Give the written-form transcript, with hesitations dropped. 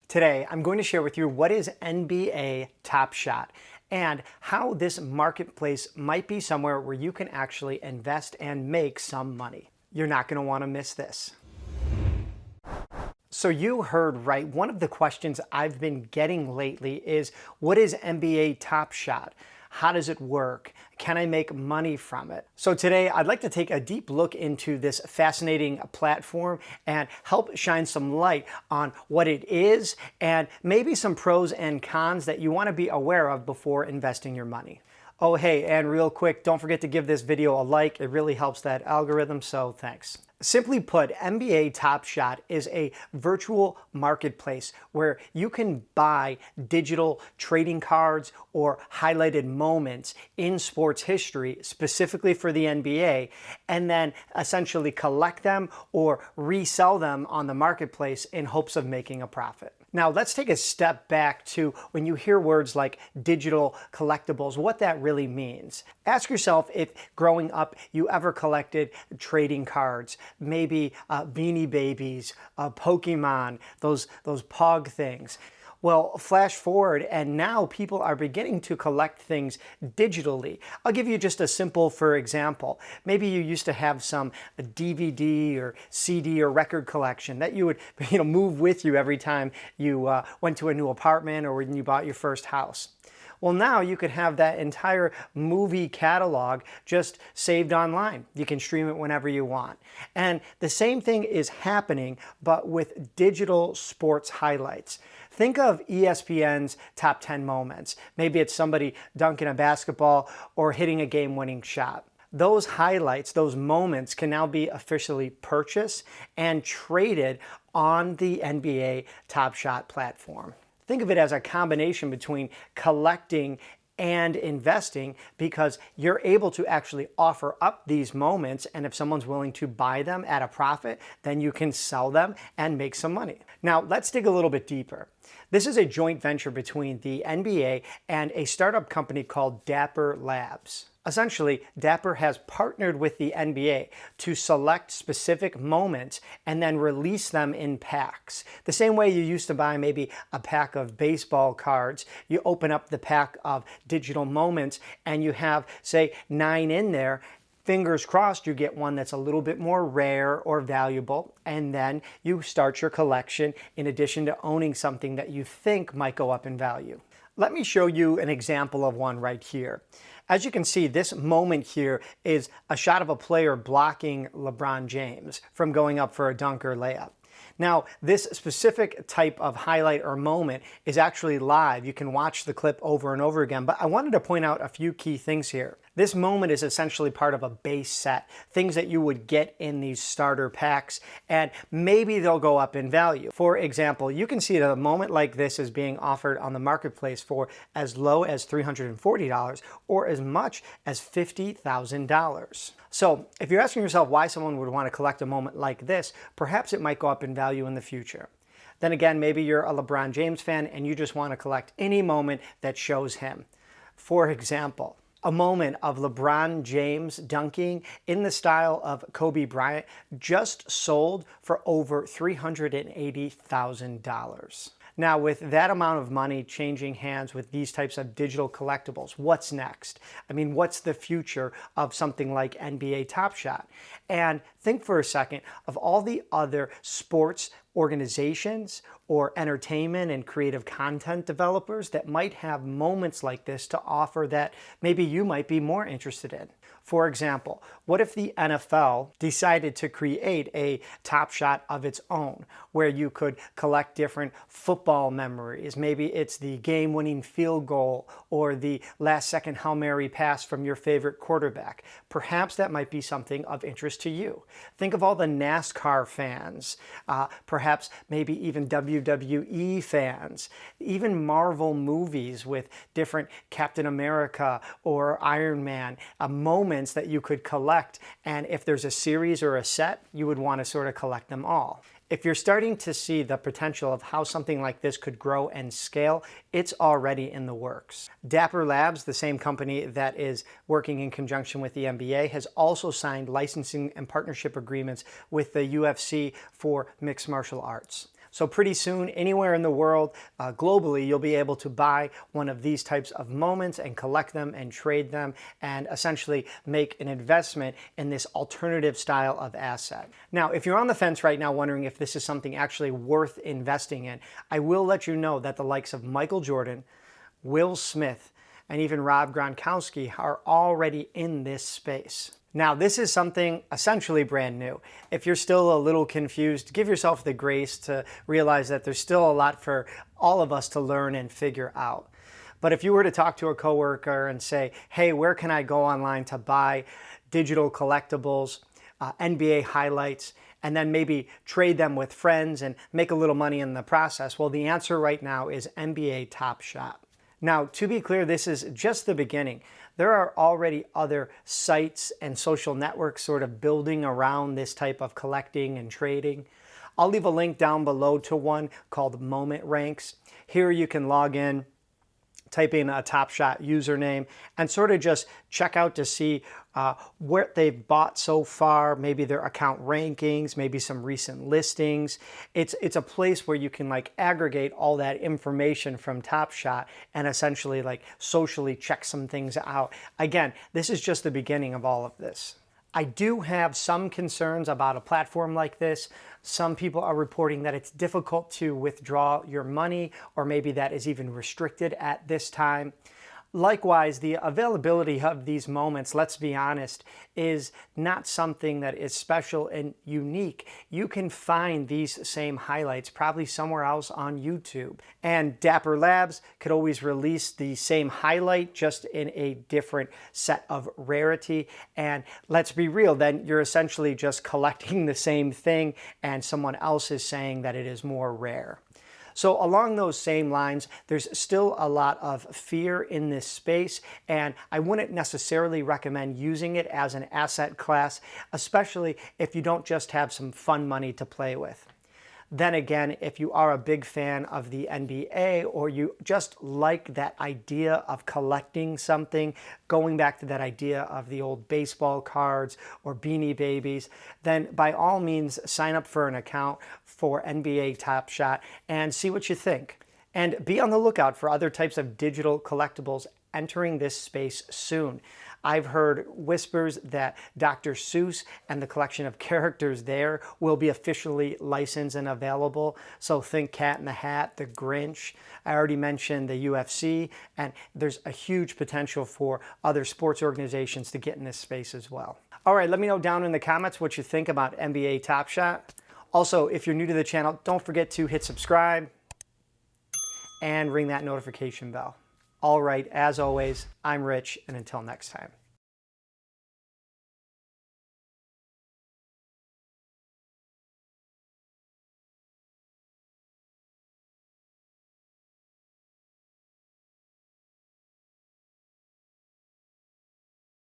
Today, I'm going to share with you what is NBA Top Shot and how this marketplace might be somewhere where you can actually invest and make some money. You're not going to want to miss this. So you heard right. One of the questions I've been getting lately is, what is NBA Top Shot? How does it work? Can I make money from it? So today I'd like to take a deep look into this fascinating platform and help shine some light on what it is and maybe some pros and cons that you want to be aware of before investing your money. Oh, hey, and real quick, don't forget to give this video a like. It really helps that algorithm, so thanks. Simply put, NBA Top Shot is a virtual marketplace where you can buy digital trading cards or highlighted moments in sports history, specifically for the NBA, and then essentially collect them or resell them on the marketplace in hopes of making a profit. Now, let's take a step back to when you hear words like digital collectibles, what that really means. Ask yourself if growing up you ever collected trading cards, maybe Beanie Babies, Pokemon, those Pog things. Well, flash forward and now people are beginning to collect things digitally. I'll give you just a simple, for example. Maybe you used to have some DVD or CD or record collection that you would move with you every time you went to a new apartment or when you bought your first house. Well, now you could have that entire movie catalog just saved online. You can stream it whenever you want. And the same thing is happening, but with digital sports highlights. Think of ESPN's top 10 moments. Maybe it's somebody dunking a basketball or hitting a game-winning shot. Those highlights, those moments can now be officially purchased and traded on the NBA Top Shot platform. Think of it as a combination between collecting and investing, because you're able to actually offer up these moments, and if someone's willing to buy them at a profit, then you can sell them and make some money. Now, let's dig a little bit deeper. This is a joint venture between the NBA and a startup company called Dapper Labs. Essentially, Dapper has partnered with the NBA to select specific moments and then release them in packs. The same way you used to buy maybe a pack of baseball cards, you open up the pack of digital moments and you have, say, 9 in there. Fingers crossed you get one that's a little bit more rare or valuable, and then you start your collection in addition to owning something that you think might go up in value. Let me show you an example of one right here. As you can see, this moment here is a shot of a player blocking LeBron James from going up for a dunk or layup. Now, this specific type of highlight or moment is actually live. You can watch the clip over and over again, but I wanted to point out a few key things here. This moment is essentially part of a base set, things that you would get in these starter packs, and maybe they'll go up in value. For example, you can see that a moment like this is being offered on the marketplace for as low as $340 or as much as $50,000. So if you're asking yourself why someone would want to collect a moment like this, perhaps it might go up in value in the future. Then again, maybe you're a LeBron James fan and you just want to collect any moment that shows him. For example, a moment of LeBron James dunking in the style of Kobe Bryant just sold for over $380,000. Now, with that amount of money changing hands with these types of digital collectibles, what's next? I mean, what's the future of something like NBA Top Shot? And think for a second of all the other sports organizations or entertainment and creative content developers that might have moments like this to offer that maybe you might be more interested in. For example, what if the NFL decided to create a Top Shot of its own, where you could collect different football memories? Maybe it's the game-winning field goal or the last-second Hail Mary pass from your favorite quarterback. Perhaps that might be something of interest to you. Think of all the NASCAR fans, perhaps maybe even WWE fans, even Marvel movies with different Captain America or Iron Man, moments that you could collect, and if there's a series or a set, you would want to sort of collect them all. If you're starting to see the potential of how something like this could grow and scale, it's already in the works. Dapper Labs, the same company that is working in conjunction with the NBA, has also signed licensing and partnership agreements with the UFC for mixed martial arts. So pretty soon, anywhere in the world, globally, you'll be able to buy one of these types of moments and collect them and trade them and essentially make an investment in this alternative style of asset. Now, if you're on the fence right now wondering if this is something actually worth investing in, I will let you know that the likes of Michael Jordan, Will Smith, and even Rob Gronkowski are already in this space. Now, this is something essentially brand new. If you're still a little confused, give yourself the grace to realize that there's still a lot for all of us to learn and figure out. But if you were to talk to a coworker and say, hey, where can I go online to buy digital collectibles, NBA highlights, and then maybe trade them with friends and make a little money in the process? Well, the answer right now is NBA Top Shot. Now, to be clear, this is just the beginning. There are already other sites and social networks sort of building around this type of collecting and trading. I'll leave a link down below to one called Moment Ranks. Here you can log in, type in a Top Shot username, and sort of just check out to see what they've bought so far, maybe their account rankings, maybe some recent listings. It's a place where you can like aggregate all that information from Top Shot and essentially like socially check some things out. Again, this is just the beginning of all of this. I do have some concerns about a platform like this. Some people are reporting that it's difficult to withdraw your money, or maybe that is even restricted at this time. Likewise, the availability of these moments, let's be honest, is not something that is special and unique. You can find these same highlights probably somewhere else on YouTube. And Dapper Labs could always release the same highlight just in a different set of rarity. And let's be real, then you're essentially just collecting the same thing and someone else is saying that it is more rare. So along those same lines, there's still a lot of fear in this space, and I wouldn't necessarily recommend using it as an asset class, especially if you don't just have some fun money to play with. Then again, if you are a big fan of the NBA or you just like that idea of collecting something, going back to that idea of the old baseball cards or Beanie Babies, then by all means sign up for an account for NBA Top Shot and see what you think. And be on the lookout for other types of digital collectibles entering this space soon. I've heard whispers that Dr. Seuss and the collection of characters there will be officially licensed and available. So think Cat in the Hat, The Grinch. I already mentioned the UFC, and there's a huge potential for other sports organizations to get in this space as well. All right, let me know down in the comments what you think about NBA Top Shot. Also, if you're new to the channel, don't forget to hit subscribe and ring that notification bell. All right, as always, I'm Rich, and until next time.